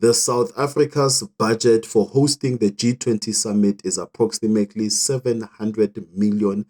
The South Africa's budget for hosting the G20 summit is approximately 700 million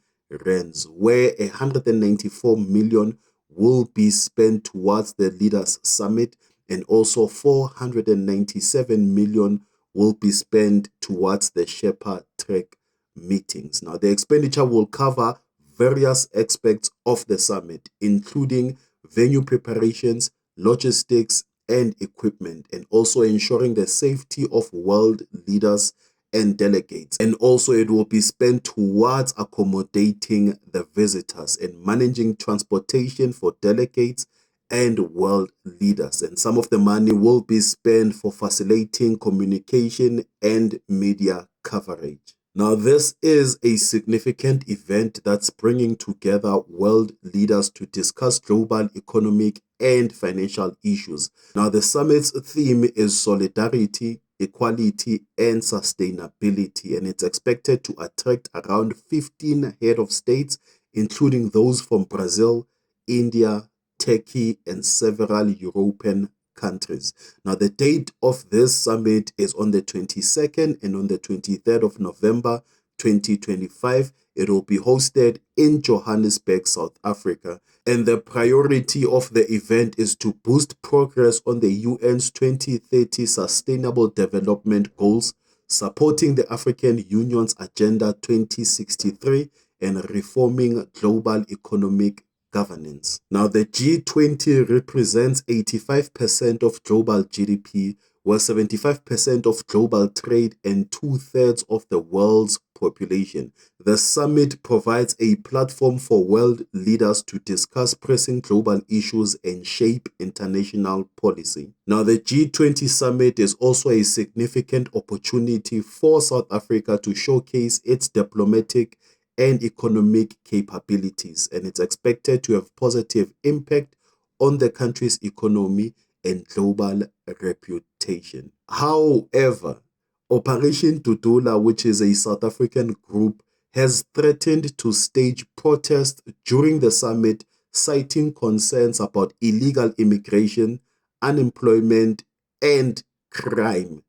rands, where 194 million will be spent towards the Leaders Summit, and also 497 million will be spent towards the Sherpa Trek meetings. Now, the expenditure will cover various aspects of the summit, including venue preparations, logistics, and equipment, and also ensuring the safety of world leaders and delegates. And also, it will be spent towards accommodating the visitors and managing transportation for delegates and world leaders. And some of the money will be spent for facilitating communication and media coverage. Now, this is a significant event that's bringing together world leaders to discuss global economic and financial issues. Now, the summit's theme is solidarity, equality, and sustainability, and it's expected to attract around 15 head of states, including those from Brazil, India, Turkey, and several European countries. Now, the date of this summit is on the 22nd and on the 23rd of November 2025. It will be hosted in Johannesburg, South Africa. And the priority of the event is to boost progress on the UN's 2030 Sustainable Development Goals, supporting the African Union's Agenda 2063, and reforming global economic governance. Now, the G20 represents 85% of global GDP, where 75% of global trade and 2/3 of the world's population. The summit provides a platform for world leaders to discuss pressing global issues and shape international policy. Now, the G20 summit is also a significant opportunity for South Africa to showcase its diplomatic and economic capabilities, and it's expected to have positive impact on the country's economy and global reputation. However, Operation Tutula, which is a South African group, has threatened to stage protests during the summit, citing concerns about illegal immigration, unemployment, and crime.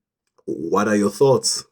What are your thoughts?